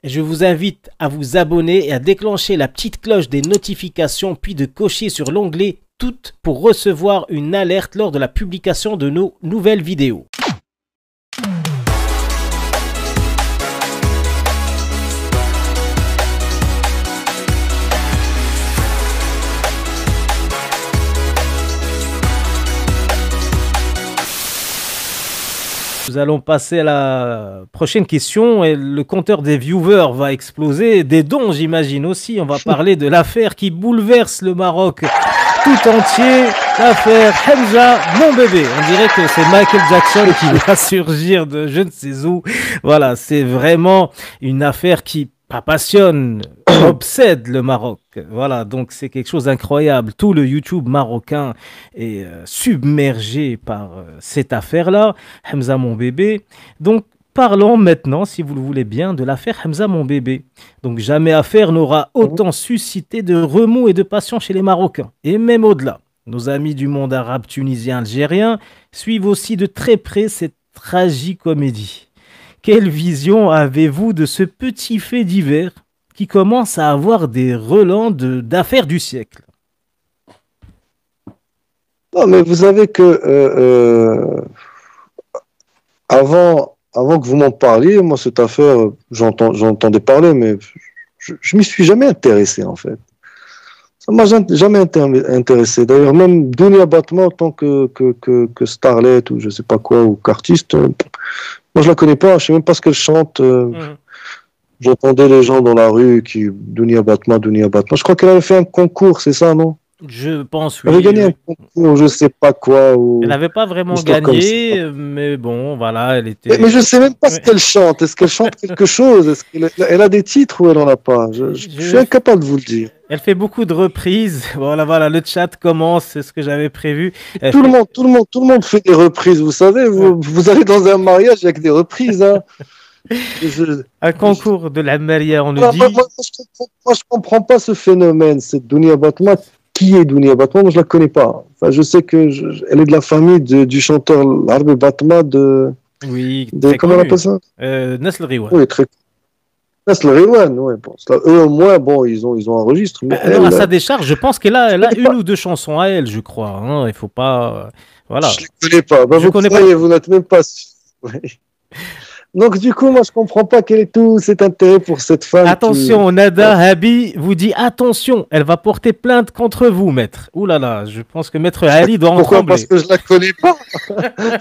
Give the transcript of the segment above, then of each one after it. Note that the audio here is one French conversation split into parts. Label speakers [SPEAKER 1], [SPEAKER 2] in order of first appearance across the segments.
[SPEAKER 1] Je vous invite à vous abonner et à déclencher la petite cloche des notifications, puis de cocher sur l'onglet Toutes pour recevoir une alerte lors de la publication de nos nouvelles vidéos. Nous allons passer à la prochaine question et le compteur des viewers va exploser. Des dons, j'imagine aussi. On va parler de l'affaire qui bouleverse le Maroc tout entier. L'affaire Hamza, mon bébé. On dirait que c'est Michael Jackson qui va surgir de je ne sais où. Voilà, c'est vraiment une affaire qui passionne, obsède le Maroc. Voilà, donc c'est quelque chose d'incroyable. Tout le YouTube marocain est submergé par cette affaire-là, Hamza mon bébé. Donc parlons maintenant, si vous le voulez bien, de l'affaire Hamza mon bébé. Donc jamais affaire n'aura autant suscité de remous et de passion chez les Marocains, et même au-delà. Nos amis du monde arabe, tunisien, algérien suivent aussi de très près cette tragicomédie. Quelle vision avez-vous de ce petit fait divers qui commence à avoir des relents d'affaires du siècle?
[SPEAKER 2] Non, mais vous savez que avant que vous m'en parliez, moi, cette affaire, j'entendais parler, mais je m'y suis jamais intéressé, en fait. Ça m'a jamais intéressé. D'ailleurs, même Dounia Batma, en tant que starlet ou je sais pas quoi, ou qu'artiste, moi, je la connais pas, je sais même pas ce qu'elle chante. J'entendais les gens dans la rue qui Dounia Batma. Je crois qu'elle avait fait un concours, c'est ça, non?
[SPEAKER 1] Je pense, oui.
[SPEAKER 2] Elle avait gagné un concours, je sais pas quoi.
[SPEAKER 1] Elle n'avait pas vraiment gagné, mais bon, voilà, elle était...
[SPEAKER 2] Mais je sais même pas ce qu'elle chante. Est-ce qu'elle chante quelque chose? Est-ce qu'elle a des titres ou elle en a pas? Je suis incapable de vous le dire.
[SPEAKER 1] Elle fait beaucoup de reprises. Voilà, le chat commence, c'est ce que j'avais prévu.
[SPEAKER 2] Tout le monde fait des reprises, vous savez. Vous allez dans un mariage avec des reprises, hein.
[SPEAKER 1] Un concours de la Maria, on nous dit.
[SPEAKER 2] Moi, je comprends pas ce phénomène. Cette Dounia Batma. Qui est Dounia Batma? Moi, je la connais pas. Enfin, je sais que elle est de la famille du chanteur Larbe Batma de.
[SPEAKER 1] Oui.
[SPEAKER 2] Comment on appelle ça?
[SPEAKER 1] Nasl Riwan.
[SPEAKER 2] Oui, très. Nasl Riwan, oui. Bon, eux au moins, bon, ils ont un registre. Mais
[SPEAKER 1] alors, à sa décharge, je pense qu'elle a une ou deux chansons à elle, je crois. Hein. Il faut pas. Voilà.
[SPEAKER 2] Je les connais pas. Bah, vous n'êtes même pas. Oui. Donc, du coup, moi, je comprends pas quel est tout cet intérêt pour cette femme.
[SPEAKER 1] Attention, Nada Habi vous dit attention, elle va porter plainte contre vous, maître. Ouh là là, je pense que maître Ali doit en trembler.
[SPEAKER 2] Parce que je la connais pas.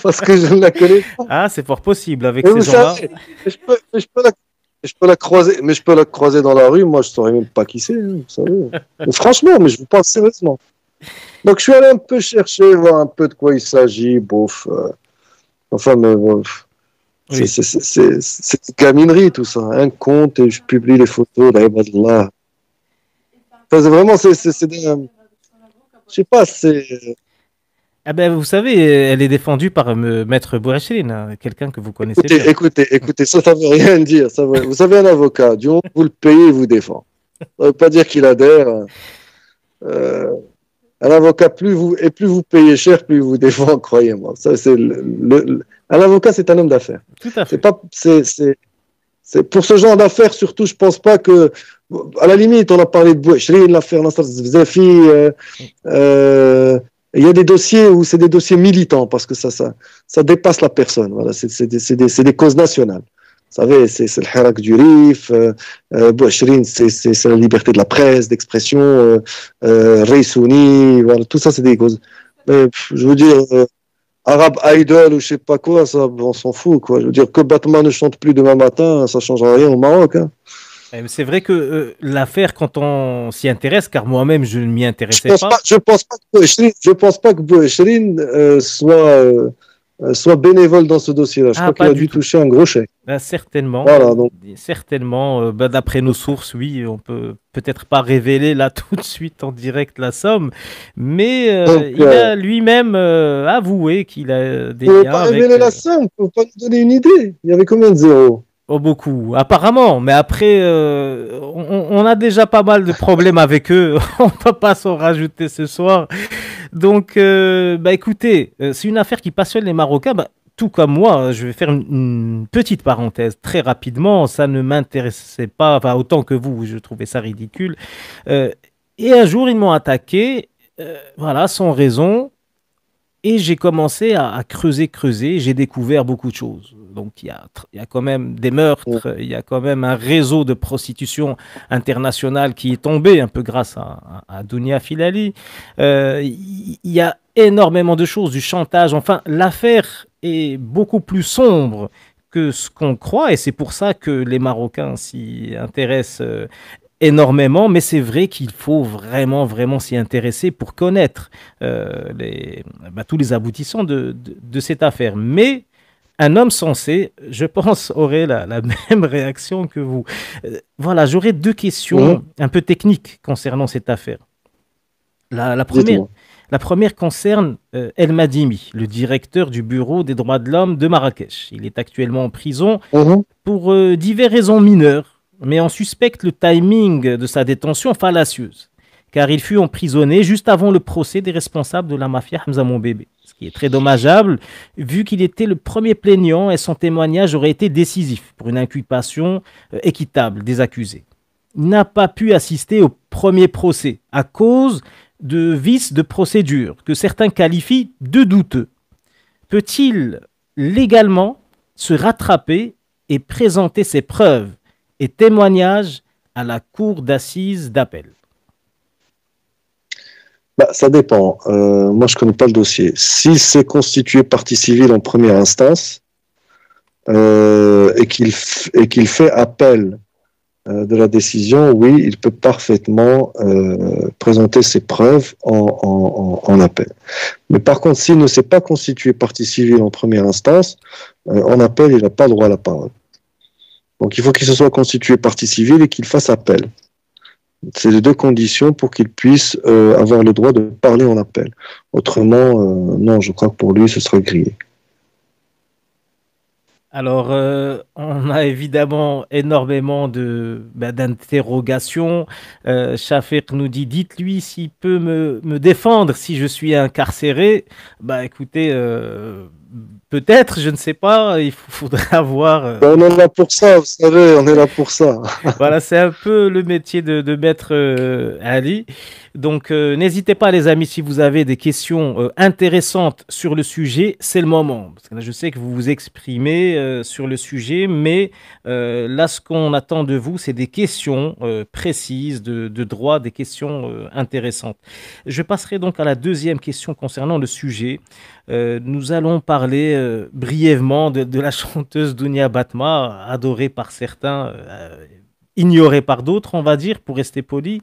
[SPEAKER 2] Parce que je ne la connais pas.
[SPEAKER 1] Ah, c'est fort possible avec ces gens-là.
[SPEAKER 2] Je peux la croiser, mais je peux la croiser dans la rue. Moi, je saurais même pas qui c'est, vous savez. Mais franchement, mais je vous parle sérieusement. Donc, je suis allé un peu chercher, voir un peu de quoi il s'agit. Bof. Enfin, mais bof. Oui. C'est une gaminerie tout ça, un compte et je publie les photos, là, enfin, c'est vraiment, je sais pas, c'est...
[SPEAKER 1] Ah ben, vous savez, elle est défendue par Maître Bouachirine, quelqu'un que vous connaissez bien.
[SPEAKER 2] Écoutez, ça veut rien dire, vous savez, un avocat, du moment que vous le payez, il vous défend. Ça veut pas dire qu'il adhère. Un avocat, plus vous payez cher, plus il vous défend, croyez-moi. Ça, c'est un avocat, c'est un homme d'affaires.
[SPEAKER 1] Tout à fait.
[SPEAKER 2] C'est pour ce genre d'affaires, surtout, je pense pas que, à la limite, on a parlé de Bouachirine, l'affaire Nasser Zefzafi, il y a des dossiers où c'est des dossiers militants, parce que ça dépasse la personne. Voilà, c'est des causes nationales. Vous savez, c'est le Hirak du Rif, Bouachirine, c'est la liberté de la presse, d'expression, Reisouni, voilà, tout ça, c'est des causes. Mais je veux dire, Arab Idol ou je sais pas quoi, ça, on s'en fout, quoi. Je veux dire, que Batman ne chante plus demain matin, ça changera rien au Maroc, hein.
[SPEAKER 1] C'est vrai que l'affaire, quand on s'y intéresse, car moi-même, je ne m'y intéressais pas.
[SPEAKER 2] Je pense pas que Bouachirine soit bénévole dans ce dossier-là. Je crois qu'il a dû toucher un gros chèque.
[SPEAKER 1] Certainement.
[SPEAKER 2] Voilà, donc.
[SPEAKER 1] Certainement. D'après nos sources, oui, on peut peut-être pas révéler là tout de suite en direct la somme, mais il a lui-même avoué qu'il a des liens avec...
[SPEAKER 2] pas révéler la somme, faut pas nous donner une idée. Il y avait combien de zéros?
[SPEAKER 1] Oh, beaucoup, apparemment, mais après, on a déjà pas mal de problèmes avec eux, on ne va pas s'en rajouter ce soir. Donc, écoutez, c'est une affaire qui passionne les Marocains. tout comme moi, je vais faire une petite parenthèse très rapidement. Ça ne m'intéressait pas, enfin, autant que vous, je trouvais ça ridicule. Euh, et un jour, ils m'ont attaqué, voilà, sans raison. Et j'ai commencé à creuser, creuser. J'ai découvert beaucoup de choses. Donc, il y a quand même des
[SPEAKER 2] Mm.
[SPEAKER 1] meurtres, il y a quand même un réseau de prostitution internationale qui est tombé un peu grâce à Dounia Filali. Il y a énormément de choses, du chantage. Enfin, l'affaire est beaucoup plus sombre que ce qu'on croit et c'est pour ça que les Marocains s'y intéressent énormément, mais c'est vrai qu'il faut vraiment, vraiment s'y intéresser pour connaître tous les aboutissants de cette affaire. Mais un homme sensé, je pense, aurait la même réaction que vous. Voilà, j'aurais deux
[SPEAKER 2] Mhm.
[SPEAKER 1] questions un peu techniques concernant cette affaire. La première,
[SPEAKER 2] Dites-moi.
[SPEAKER 1] la première concerne El Madimi, le directeur du Bureau des droits de l'homme de Marrakech. Il est actuellement en prison
[SPEAKER 2] Mhm.
[SPEAKER 1] pour diverses raisons mineures, mais on suspecte le timing de sa détention fallacieuse, car il fut emprisonné juste avant le procès des responsables de la mafia Hamza Bébé, ce qui est très dommageable, vu qu'il était le premier plaignant et son témoignage aurait été décisif pour une inculpation équitable des accusés. Il n'a pas pu assister au premier procès à cause de vices de procédure que certains qualifient de douteux. Peut-il légalement se rattraper et présenter ses preuves et témoignages à la cour d'assises d'appel?
[SPEAKER 2] Bah, ça dépend. Moi, je connais pas le dossier. Si c'est constitué partie civile en première instance et qu'il fait appel de la décision, oui, il peut parfaitement présenter ses preuves en appel. Mais par contre, s'il ne s'est pas constitué partie civile en première instance, en appel, il n'a pas droit à la parole. Donc, il faut qu'il se soit constitué partie civile et qu'il fasse appel. C'est les deux conditions pour qu'il puisse avoir le droit de parler en appel. Autrement, non, je crois que pour lui, ce sera grillé.
[SPEAKER 1] Alors, on a évidemment énormément d'interrogations. Shafiq nous dit, dites-lui s'il peut me défendre si je suis incarcéré. Bah, écoutez, peut-être, je ne sais pas. Il faudra voir.
[SPEAKER 2] On est là pour ça, vous savez, on est là pour ça.
[SPEAKER 1] Voilà, c'est un peu le métier de maître Ali. Donc, n'hésitez pas, les amis, si vous avez des questions intéressantes sur le sujet, c'est le moment. Parce que là, je sais que vous vous exprimez sur le sujet, mais là, ce qu'on attend de vous, c'est des questions précises de droit, des questions intéressantes. Je passerai donc à la deuxième question concernant le sujet. Nous allons parler brièvement de la chanteuse Dounia Batma, adorée par certains, ignorée par d'autres, on va dire, pour rester poli,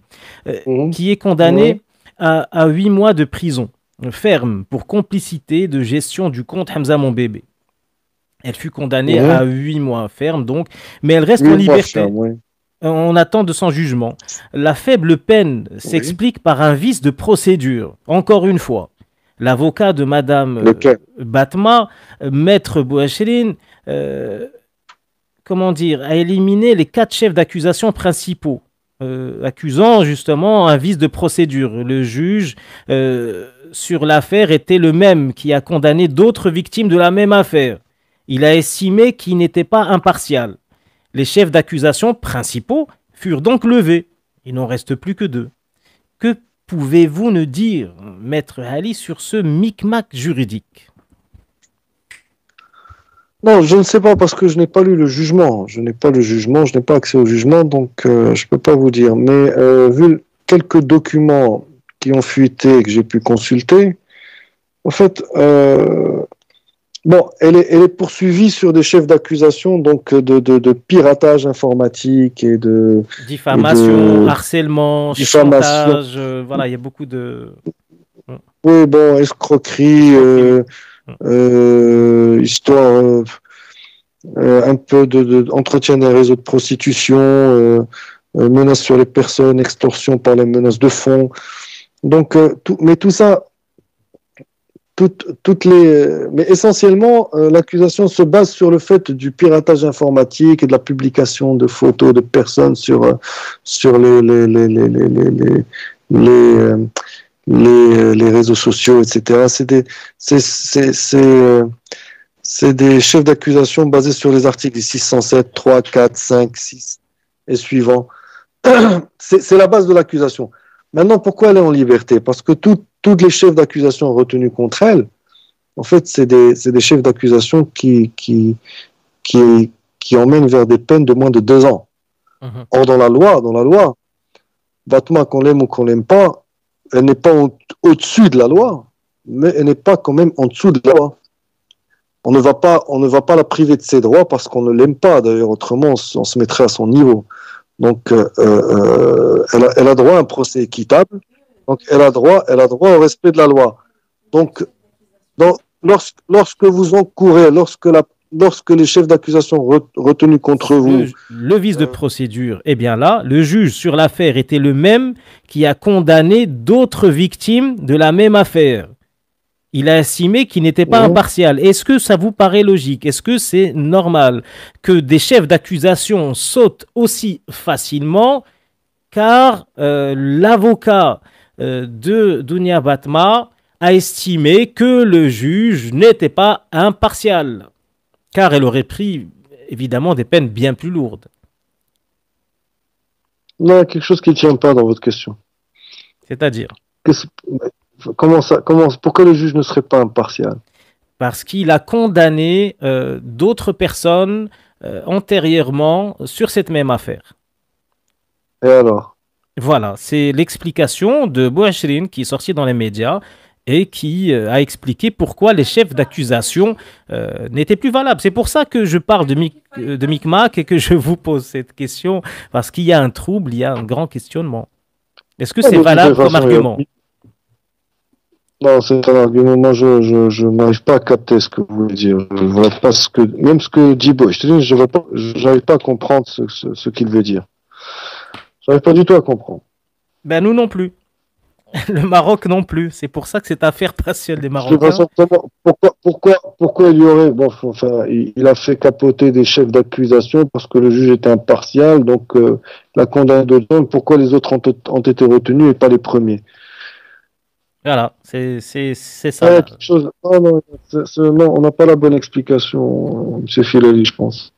[SPEAKER 2] Mhm.
[SPEAKER 1] qui est
[SPEAKER 2] Ouais.
[SPEAKER 1] condamnée à 8 mois de prison ferme pour complicité de gestion du compte Hamza Mon Bébé. Elle fut condamnée à
[SPEAKER 2] Mhm.
[SPEAKER 1] 8 mois ferme, donc, mais elle reste en
[SPEAKER 2] 8 mois
[SPEAKER 1] liberté.
[SPEAKER 2] ferme, oui.
[SPEAKER 1] On attend de son jugement. La faible peine
[SPEAKER 2] Oui.
[SPEAKER 1] s'explique par un vice de procédure. Encore une fois, l'avocat de Madame
[SPEAKER 2] Lequel?
[SPEAKER 1] Batma, Maître Bouachérine, euh, comment dire, a éliminé les 4 chefs d'accusation principaux, accusant justement un vice de procédure. Le juge sur l'affaire était le même qui a condamné d'autres victimes de la même affaire. Il a estimé qu'il n'était pas impartial. Les chefs d'accusation principaux furent donc levés. Il n'en reste plus que 2. Que pouvez-vous nous dire, Maître Ali, sur ce micmac juridique?
[SPEAKER 2] Non, je ne sais pas parce que je n'ai pas lu le jugement. Je n'ai pas le jugement, je n'ai pas accès au jugement, donc je ne peux pas vous dire. Mais vu quelques documents qui ont fuité et que j'ai pu consulter, en fait, bon, elle est poursuivie sur des chefs d'accusation donc de piratage informatique et
[SPEAKER 1] Diffamation,
[SPEAKER 2] de
[SPEAKER 1] harcèlement,
[SPEAKER 2] diffamation.
[SPEAKER 1] chantage, voilà, il y a beaucoup de
[SPEAKER 2] Oui, bon, escroquerie,
[SPEAKER 1] escroquerie.
[SPEAKER 2] histoire un peu entretien des réseaux de prostitution, menaces sur les personnes, extorsion par les menaces de fonds. Donc, mais tout ça, mais essentiellement, l'accusation se base sur le fait du piratage informatique et de la publication de photos de personnes sur les réseaux sociaux, etc. C'est C'est des chefs d'accusation basés sur les articles 607, 3, 4, 5, 6 et suivants. C'est la base de l'accusation. Maintenant, pourquoi elle est en liberté? Parce que tous les chefs d'accusation retenus contre elle, en fait, c'est des chefs d'accusation qui emmènent vers des peines de moins de 2 ans. Or, dans la loi, Batma, qu'on l'aime ou qu'on l'aime pas, elle n'est pas au-dessus de la loi, mais elle n'est pas quand même en dessous de la loi. On ne va pas la priver de ses droits parce qu'on ne l'aime pas. D'ailleurs, autrement, on se mettrait à son niveau. Donc, elle a droit à un procès équitable. Donc, elle a droit au respect de la loi. Donc, lorsque vous encourez, lorsque les chefs d'accusation retenus contre vous...
[SPEAKER 1] Le vice de procédure, eh bien là, le juge sur l'affaire était le même qui a condamné d'autres victimes de la même affaire. Il a estimé qu'il n'était pas impartial. Est-ce que ça vous paraît logique? Est-ce que c'est normal que des chefs d'accusation sautent aussi facilement? Car l'avocat de Dounia Batma a estimé que le juge n'était pas impartial, car elle aurait pris évidemment des peines bien plus lourdes.
[SPEAKER 2] Non, il y a quelque chose qui ne tient pas dans votre question.
[SPEAKER 1] C'est-à-dire?
[SPEAKER 2] Pourquoi le juge ne serait pas impartial?
[SPEAKER 1] Parce qu'il a condamné d'autres personnes antérieurement sur cette même affaire.
[SPEAKER 2] Et alors?
[SPEAKER 1] Voilà, c'est l'explication de Bouachrin qui est sorti dans les médias et qui a expliqué pourquoi les chefs d'accusation n'étaient plus valables. C'est pour ça que je parle de Micmac et que je vous pose cette question, parce qu'il y a un trouble, il y a un grand questionnement. Est-ce que c'est valable comme argument?
[SPEAKER 2] Non, c'est un argument. Moi, je n'arrive pas à capter ce que vous voulez dire. Je vois pas même ce que dit Bouachrin, je n'arrive pas à comprendre ce qu'il veut dire. Je n'arrive pas du tout à comprendre.
[SPEAKER 1] Ben nous non plus. Le Maroc non plus. C'est pour ça que cette affaire passionne les Marocains.
[SPEAKER 2] De toute façon, pourquoi il y aurait... Bon, enfin, il a fait capoter des chefs d'accusation parce que le juge était impartial, donc la condamné d'autres gens. Pourquoi les autres ont été retenus et pas les premiers?
[SPEAKER 1] Voilà, c'est ça.
[SPEAKER 2] Quelque chose... non, on n'a pas la bonne explication, M. Filali, je pense.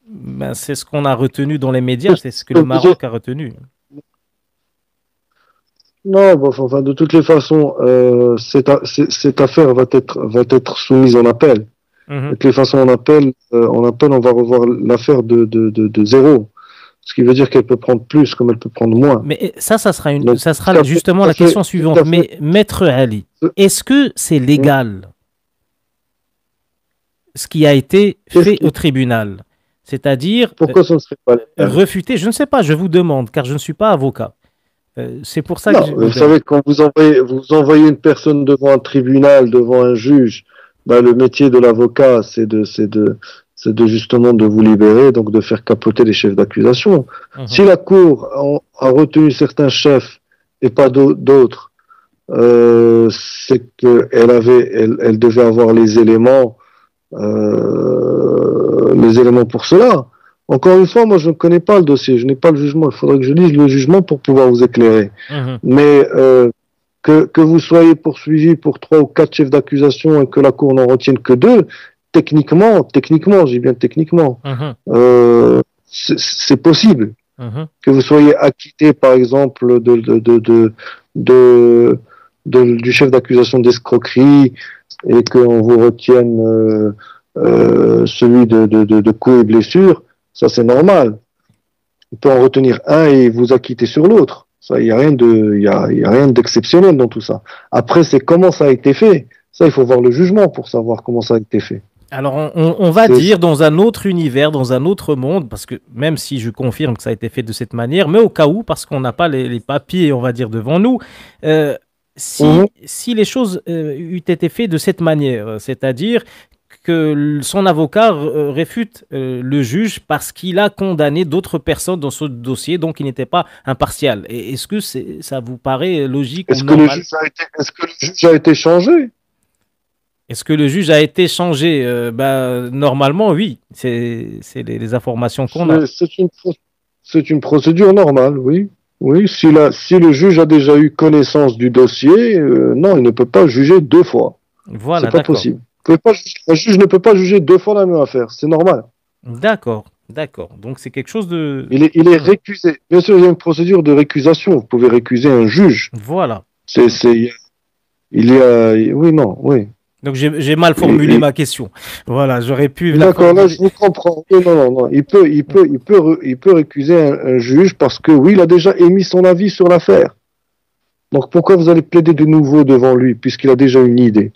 [SPEAKER 1] Ben, c'est ce qu'on a retenu dans les médias, c'est ce que le Maroc a retenu.
[SPEAKER 2] Non, bon, enfin, de toutes les façons, cette affaire va être soumise en appel. De toutes les façons, en appel, on va revoir l'affaire de zéro. Ce qui veut dire qu'elle peut prendre plus, comme elle peut prendre moins.
[SPEAKER 1] Mais ça sera justement la question suivante. Mais Maître Ali, est-ce que c'est légal ce qui a été fait au tribunal? C'est-à-dire
[SPEAKER 2] pourquoi ça ne serait pas légal?
[SPEAKER 1] Refuter, je ne sais pas, je vous demande, car je ne suis pas avocat. C'est pour ça que
[SPEAKER 2] vous savez, quand vous envoyez une personne devant un tribunal, devant un juge, ben, le métier de l'avocat, c'est justement de vous libérer, donc de faire capoter les chefs d'accusation. Si la Cour a retenu certains chefs et pas d'autres, c'est qu'elle devait avoir les éléments pour cela. Encore une fois, moi, je ne connais pas le dossier, je n'ai pas le jugement. Il faudrait que je lise le jugement pour pouvoir vous éclairer. Mais que vous soyez poursuivi pour 3 ou 4 chefs d'accusation et que la Cour n'en retienne que 2, techniquement, j'ai bien techniquement, c'est possible. Que vous soyez acquitté, par exemple, du chef d'accusation d'escroquerie et qu'on vous retienne celui de coups et blessures, ça c'est normal. On peut en retenir un et vous acquitter sur l'autre. Ça, il y a rien d'exceptionnel dans tout ça. Après, c'est comment ça a été fait. Ça, il faut voir le jugement pour savoir comment ça a été fait.
[SPEAKER 1] Alors, on va dire dans un autre univers, dans un autre monde, parce que même si je confirme que ça a été fait de cette manière, mais au cas où, parce qu'on n'a pas les papiers, on va dire, devant nous, si les choses eût été faites de cette manière, c'est-à-dire que son avocat réfute le juge parce qu'il a condamné d'autres personnes dans ce dossier, donc il n'était pas impartial. Et est-ce que ça vous paraît logique ou normal?
[SPEAKER 2] Est-ce que le juge a été changé?
[SPEAKER 1] Est-ce que le juge a été changé? Normalement, oui. C'est les informations qu'on a.
[SPEAKER 2] C'est une procédure normale, oui. Oui, si le juge a déjà eu connaissance du dossier, non, il ne peut pas juger 2 fois.
[SPEAKER 1] Voilà,
[SPEAKER 2] c'est pas possible. Un juge ne peut pas juger deux fois la même affaire, c'est normal.
[SPEAKER 1] D'accord, d'accord. Donc c'est quelque chose de...
[SPEAKER 2] Il est récusé. Bien sûr, il y a une procédure de récusation. Vous pouvez récuser un juge.
[SPEAKER 1] Voilà.
[SPEAKER 2] Il y a, oui, non, oui.
[SPEAKER 1] Donc j'ai mal formulé ma question. Voilà, j'aurais pu la
[SPEAKER 2] D'accord, là
[SPEAKER 1] formuler.
[SPEAKER 2] je vous comprends. Oui, non, non, non. Il peut récuser un juge parce que oui, il a déjà émis son avis sur l'affaire. Donc pourquoi vous allez plaider de nouveau devant lui puisqu'il a déjà une idée?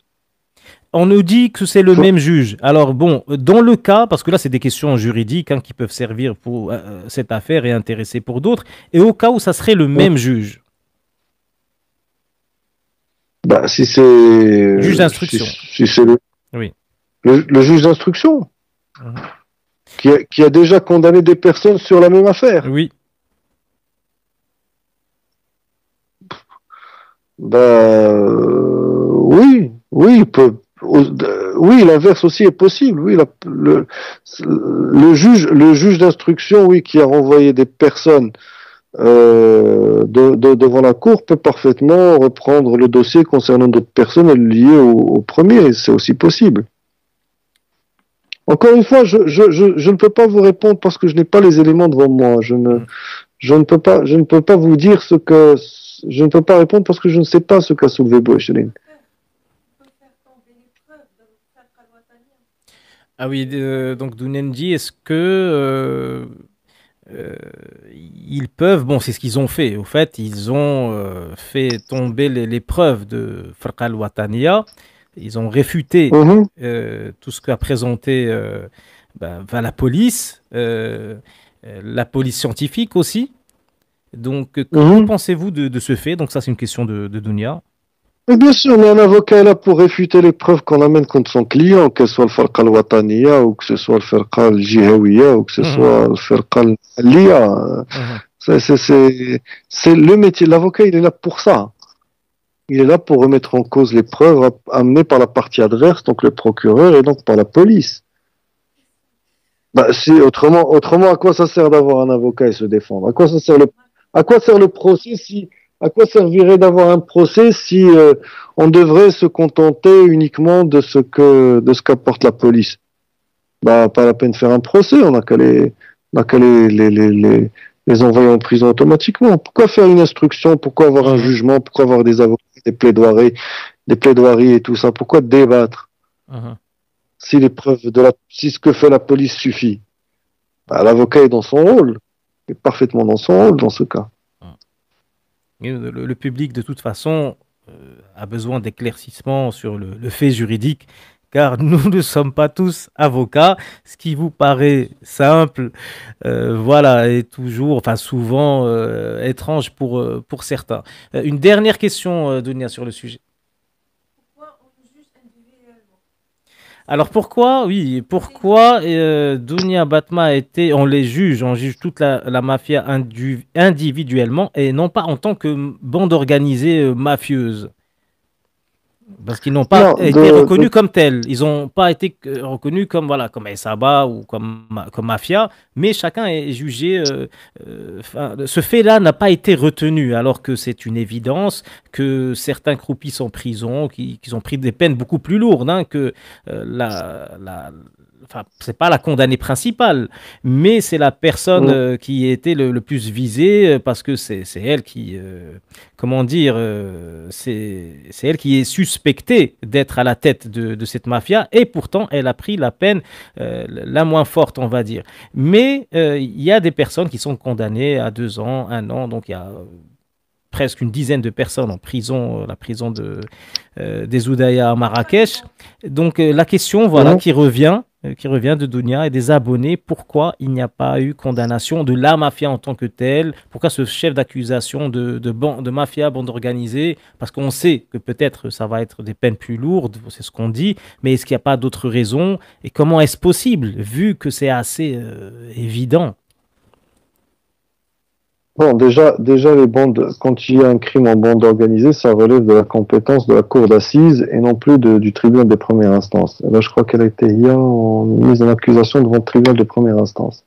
[SPEAKER 1] On nous dit que c'est le même juge. Alors bon, dans le cas, parce que là c'est des questions juridiques hein, qui peuvent servir pour cette affaire et intéresser pour d'autres, et au cas où ça serait le même juge.
[SPEAKER 2] Bah, si c'est
[SPEAKER 1] Juge d'instruction.
[SPEAKER 2] si c'est
[SPEAKER 1] Oui.
[SPEAKER 2] le juge d'instruction
[SPEAKER 1] Mhm.
[SPEAKER 2] qui a déjà condamné des personnes sur la même affaire.
[SPEAKER 1] Oui.
[SPEAKER 2] Oui, oui, oui, l'inverse aussi est possible. Oui, le juge d'instruction, oui, qui a renvoyé des personnes devant la cour peut parfaitement reprendre le dossier concernant d'autres personnes et le lier au premier. C'est aussi possible. Encore une fois, je ne peux pas vous répondre parce que je n'ai pas les éléments devant moi. Je ne peux pas vous dire ce que, je ne peux pas répondre parce que je ne sais pas ce qu'a soulevé Bouchelin.
[SPEAKER 1] Ah oui, donc Dounendi, est-ce que ils peuvent, bon, c'est ce qu'ils ont fait. Au fait, ils ont fait tomber les preuves de Farqa al-Wataniya. Ils ont réfuté tout ce qu'a présenté la police scientifique aussi. Donc, que pensez-vous de ce fait? Donc, ça, c'est une question de Dounia.
[SPEAKER 2] Mais bien sûr, mais un avocat est là pour réfuter les preuves qu'on amène contre son client, que ce soit le Farqa al-Wataniya, ou que ce soit le Farqa al-Jihawiya, ou que ce soit le Farqa al-Liya. C'est le métier. L'avocat, il est là pour ça. Il est là pour remettre en cause les preuves amenées par la partie adverse, donc le procureur, et donc par la police. Bah, autrement, à quoi ça sert d'avoir un avocat et se défendre? À quoi sert le procès si, à quoi servirait d'avoir un procès si on devrait se contenter uniquement de ce qu'apporte la police? Bah, pas la peine de faire un procès, on n'a qu'à les envoyer en prison automatiquement. Pourquoi faire une instruction? Pourquoi avoir un jugement? Pourquoi avoir des avocats, des plaidoiries et tout ça? Pourquoi débattre? Si si ce que fait la police suffit, bah, l'avocat est dans son rôle, est parfaitement dans son rôle dans ce cas.
[SPEAKER 1] Le public, de toute façon, a besoin d'éclaircissements sur le fait juridique, car nous ne sommes pas tous avocats. Ce qui vous paraît simple, voilà, est toujours, enfin souvent étrange pour certains. Une dernière question, Dunia, sur le sujet. Alors pourquoi, Dounia Batma a été, on juge toute la mafia individuellement et non pas en tant que bande organisée mafieuse? Parce qu'ils n'ont pas été reconnus comme tels. Ils n'ont pas été reconnus comme Saba ou comme mafia, mais chacun est jugé. Ce fait-là n'a pas été retenu, alors que c'est une évidence que certains croupissent en prison, qui ont pris des peines beaucoup plus lourdes hein, que c'est pas la condamnée principale, mais c'est la personne qui était le plus visée parce que c'est elle qui, c'est elle qui est suspectée d'être à la tête de cette mafia et pourtant elle a pris la peine la moins forte, on va dire. Mais il y a des personnes qui sont condamnées à 2 ans, 1 an, donc il y a presque une dizaine de personnes en prison, la prison des Oudaya à Marrakech. Donc la question qui revient de Dounia et des abonnés, pourquoi il n'y a pas eu condamnation de la mafia en tant que telle? Pourquoi ce chef d'accusation de mafia, bande organisée? Parce qu'on sait que peut-être ça va être des peines plus lourdes, c'est ce qu'on dit, mais est-ce qu'il n'y a pas d'autres raisons? Et comment est-ce possible, vu que c'est assez évident?
[SPEAKER 2] Bon, déjà, les bandes, quand il y a un crime en bande organisée, ça relève de la compétence de la cour d'assises et non plus du tribunal de première instance. Et là, je crois qu'elle a été hier mise en accusation devant le tribunal de première instance.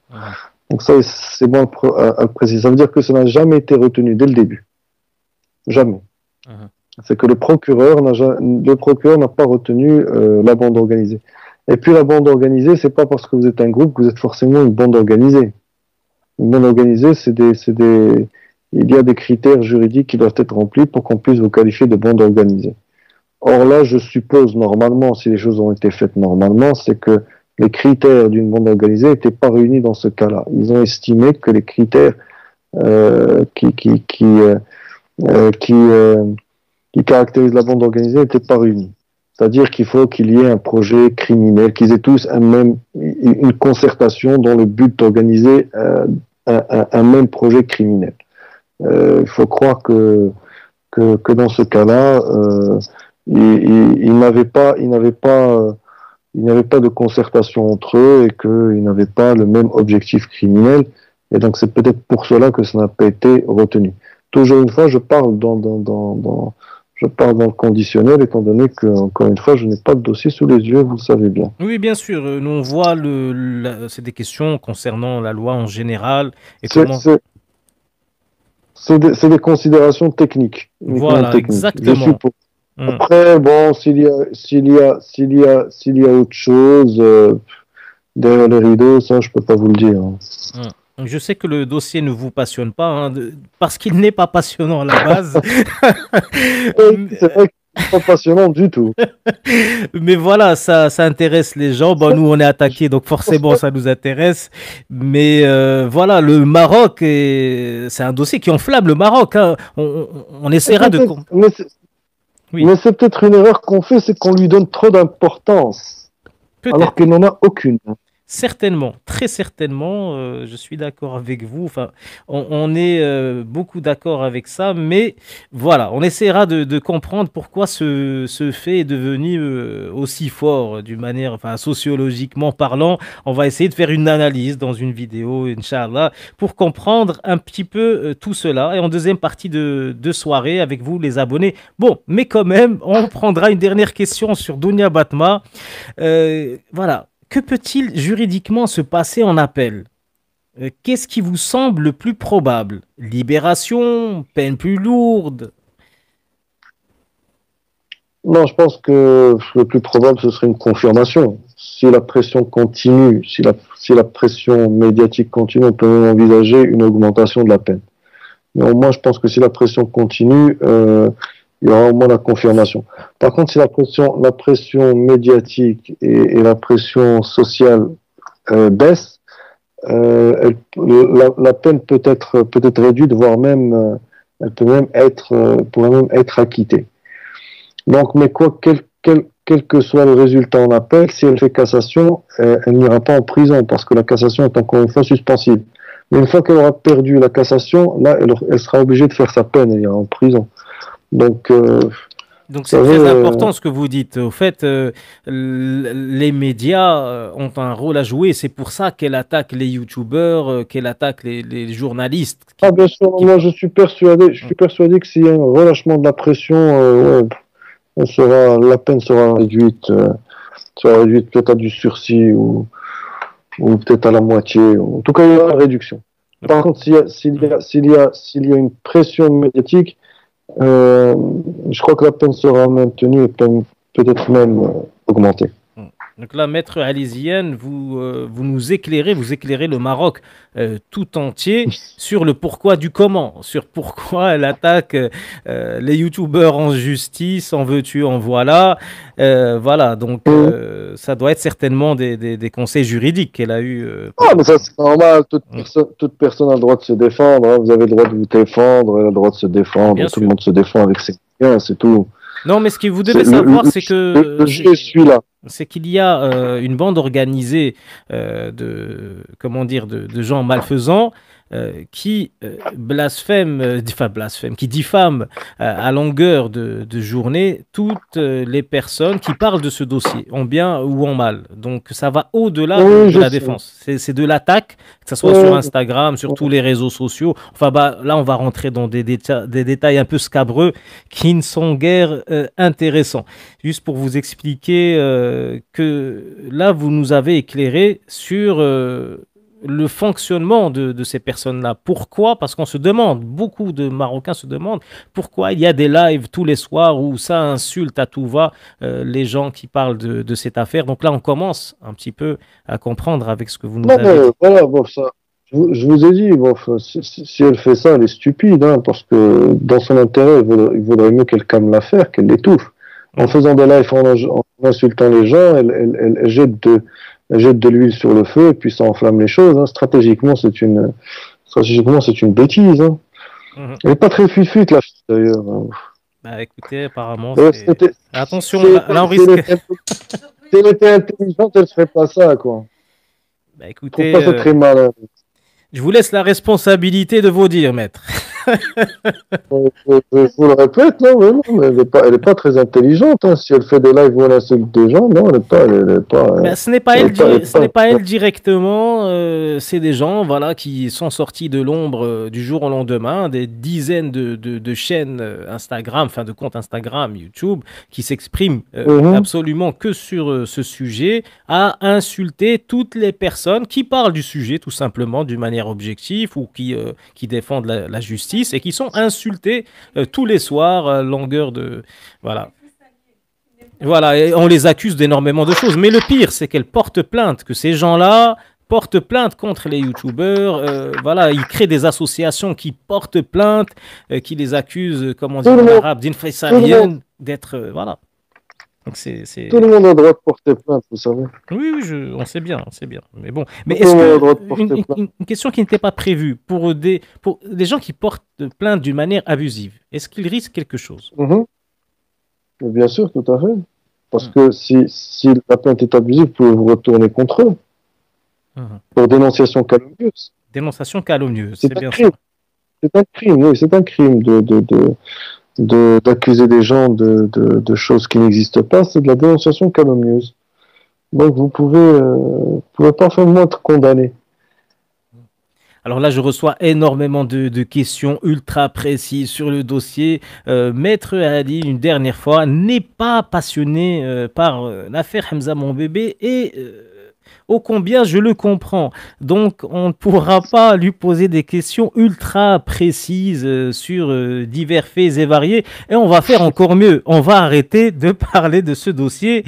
[SPEAKER 2] Donc ça, c'est bon à préciser. Ça veut dire que ça n'a jamais été retenu dès le début. Jamais. C'est que le procureur n'a pas retenu la bande organisée. Et puis la bande organisée, c'est pas parce que vous êtes un groupe que vous êtes forcément une bande organisée. Une bande organisée, il y a des critères juridiques qui doivent être remplis pour qu'on puisse vous qualifier de bande organisée. Or là, je suppose normalement, si les choses ont été faites normalement, c'est que les critères d'une bande organisée n'étaient pas réunis dans ce cas-là. Ils ont estimé que les critères qui caractérisent la bande organisée n'étaient pas réunis. C'est-à-dire qu'il faut qu'il y ait un projet criminel, qu'ils aient tous une concertation dont le but d'organiser un même projet criminel. Il faut croire que dans ce cas-là, ils n'avaient pas de concertation entre eux et qu'ils n'avaient pas le même objectif criminel. Et donc c'est peut-être pour cela que ça n'a pas été retenu. Toujours une fois, je parle dans le conditionnel, étant donné que, encore une fois, je n'ai pas de dossier sous les yeux, vous le savez bien.
[SPEAKER 1] Oui, bien sûr. Nous, on voit c'est des questions concernant la loi en général et
[SPEAKER 2] C'est
[SPEAKER 1] comment.
[SPEAKER 2] des considérations techniques.
[SPEAKER 1] Voilà,
[SPEAKER 2] techniques,
[SPEAKER 1] exactement.
[SPEAKER 2] Après, bon, s'il y a autre chose derrière les rideaux, ça, je peux pas vous le dire.
[SPEAKER 1] Je sais que le dossier ne vous passionne pas, hein, parce qu'il n'est pas passionnant à la base.
[SPEAKER 2] C'est vrai que c'est pas passionnant du tout.
[SPEAKER 1] Mais voilà, ça intéresse les gens. Bon, nous, on est attaqués, donc forcément, ça nous intéresse. Mais voilà, le Maroc, c'est un dossier qui enflamme le Maroc. Hein. On essaiera de...
[SPEAKER 2] Mais c'est peut-être une erreur qu'on fait, c'est qu'on lui donne trop d'importance, alors qu'il n'en a aucune.
[SPEAKER 1] Certainement, très certainement, je suis d'accord avec vous. Enfin, on est beaucoup d'accord avec ça, mais voilà, on essaiera de comprendre pourquoi ce fait est devenu aussi fort d'une manière, enfin, sociologiquement parlant. On va essayer de faire une analyse dans une vidéo, Inch'Allah, pour comprendre un petit peu tout cela. Et en deuxième partie de soirée, avec vous, les abonnés. Bon, mais quand même, on prendra une dernière question sur Dounia Batma. Voilà. Que peut-il juridiquement se passer en appel? Qu'est-ce qui vous semble le plus probable? Libération, peine plus lourde?
[SPEAKER 2] Non, je pense que le plus probable, ce serait une confirmation. Si la pression continue, si la pression médiatique continue, on peut même envisager une augmentation de la peine. Mais au moins, je pense que si la pression continue, il y aura au moins la confirmation. Par contre, si la pression médiatique et la pression sociale baissent, la peine peut être réduite, voire même, elle pourrait même être acquittée. Donc, mais quel que soit le résultat en appel, si elle fait cassation, elle n'ira pas en prison parce que la cassation est encore une fois suspensive. Mais une fois qu'elle aura perdu la cassation, là, elle sera obligée de faire sa peine, elle ira en prison. Donc
[SPEAKER 1] c'est très important ce que vous dites. Au fait, les médias ont un rôle à jouer. C'est pour ça qu'elle attaque les youtubeurs, qu'elle attaque les journalistes.
[SPEAKER 2] Bien sûr, moi je suis persuadé que s'il y a un relâchement de la pression, la peine sera réduite peut-être à du sursis ou peut-être à la moitié. En tout cas, il y aura une réduction. Par contre, s'il y a une pression médiatique, je crois que la peine sera maintenue et peut-être même augmentée.
[SPEAKER 1] Donc là, Maître Aliziane, vous éclairez le Maroc tout entier sur le pourquoi du comment, sur pourquoi elle attaque les youtubeurs en justice, en veux-tu, en voilà. Voilà, donc ça doit être certainement des conseils juridiques qu'elle a eu.
[SPEAKER 2] Mais ça c'est normal, toute personne a le droit de se défendre, hein. Vous avez le droit de vous défendre, elle a le droit de se défendre, tout le monde se défend avec ses moyens, c'est tout.
[SPEAKER 1] Non, mais ce que vous devez savoir, c'est que
[SPEAKER 2] je suis là.
[SPEAKER 1] C'est qu'il y a une bande organisée de gens malfaisants qui qui diffament à longueur de journée toutes les personnes qui parlent de ce dossier, en bien ou en mal. Donc ça va au-delà de la défense. C'est de l'attaque, que ce soit sur Instagram, sur tous les réseaux sociaux. Enfin, là, on va rentrer dans des détails un peu scabreux qui ne sont guère intéressants. Juste pour vous expliquer que là, vous nous avez éclairé sur le fonctionnement de ces personnes-là. Pourquoi? Parce qu'on se demande, beaucoup de Marocains se demandent pourquoi il y a des lives tous les soirs où ça insulte à tout va les gens qui parlent de cette affaire. Donc là, on commence un petit peu à comprendre avec ce que vous nous
[SPEAKER 2] Non,
[SPEAKER 1] avez
[SPEAKER 2] mais
[SPEAKER 1] dit.
[SPEAKER 2] voilà, bon, ça, je vous ai dit, bon, si elle fait ça, elle est stupide, hein, parce que dans son intérêt, il vaudrait mieux qu'elle calme l'affaire, qu'elle l'étouffe. En faisant des lives, en insultant les gens, elle jette de l'huile sur le feu et puis ça enflamme les choses. Hein. Stratégiquement, c'est une bêtise. Hein.
[SPEAKER 1] Mhm.
[SPEAKER 2] Elle n'est pas très fuite la fille, d'ailleurs. Hein.
[SPEAKER 1] Bah, écoutez, apparemment,
[SPEAKER 2] Euh,
[SPEAKER 1] c'est...
[SPEAKER 2] c'était-
[SPEAKER 1] Attention,
[SPEAKER 2] Si
[SPEAKER 1] là, on
[SPEAKER 2] si elle
[SPEAKER 1] risque...
[SPEAKER 2] était, si elle était intelligente, elle ne ferait pas ça, quoi.
[SPEAKER 1] Bah,
[SPEAKER 2] Je trouve
[SPEAKER 1] écoutez,
[SPEAKER 2] pas ça très malin.
[SPEAKER 1] je vous laisse la responsabilité de vos dires, maître.
[SPEAKER 2] Je vous le répète, mais elle est pas très intelligente. Hein. Si elle fait des lives où elle insulte des gens, non, elle est pas,
[SPEAKER 1] Ben, ce n'est pas
[SPEAKER 2] elle
[SPEAKER 1] elle,
[SPEAKER 2] est pas, elle est
[SPEAKER 1] ce n'est
[SPEAKER 2] pas-
[SPEAKER 1] pas elle directement, c'est des gens voilà, qui sont sortis de l'ombre du jour au lendemain, des dizaines de chaînes Instagram, enfin de comptes Instagram, YouTube, qui s'expriment
[SPEAKER 2] Mhm.
[SPEAKER 1] absolument que sur ce sujet, à insulter toutes les personnes qui parlent du sujet tout simplement d'une manière objective ou qui défendent la justice et qui sont insultées tous les soirs à longueur de... Voilà. Voilà, et on les accuse d'énormément de choses. Mais le pire, c'est qu'elles portent plainte, que ces gens-là portent plainte contre les youtubeurs. Voilà, ils créent des associations qui portent plainte, qui les accusent, comme on dit
[SPEAKER 2] Tout le
[SPEAKER 1] en
[SPEAKER 2] monde,
[SPEAKER 1] arabe,
[SPEAKER 2] tout le monde,
[SPEAKER 1] d'infraïsarienne, d'être... voilà. Donc
[SPEAKER 2] tout le monde a le droit de porter plainte, vous savez.
[SPEAKER 1] Oui, oui, on sait bien, on sait bien. Mais bon, mais
[SPEAKER 2] Tout le
[SPEAKER 1] est-ce
[SPEAKER 2] monde a le
[SPEAKER 1] que
[SPEAKER 2] droit de porter plainte.
[SPEAKER 1] une question qui n'était pas prévue pour des gens qui portent plainte d'une manière abusive, est-ce qu'ils risquent quelque chose?
[SPEAKER 2] Mhm. Mais bien sûr, tout à fait. Parce
[SPEAKER 1] Hum,
[SPEAKER 2] que si la plainte est abusive, vous pouvez vous retourner contre eux
[SPEAKER 1] hum.
[SPEAKER 2] pour dénonciation calomnieuse.
[SPEAKER 1] Dénonciation calomnieuse, c'est
[SPEAKER 2] C'est un
[SPEAKER 1] bien ça.
[SPEAKER 2] crime. C'est un crime, oui, c'est un crime d'accuser des gens de choses qui n'existent pas. C'est de la dénonciation calomnieuse. Donc vous pouvez parfaitement être condamné.
[SPEAKER 1] Alors là, je reçois énormément de questions ultra précises sur le dossier. Maître Ali, une dernière fois, n'est pas passionné par l'affaire Hamza Mon Bébé et ô combien je le comprends. Donc, on ne pourra pas lui poser des questions ultra précises sur divers faits et variés. Et on va faire encore mieux. On va arrêter de parler de ce dossier.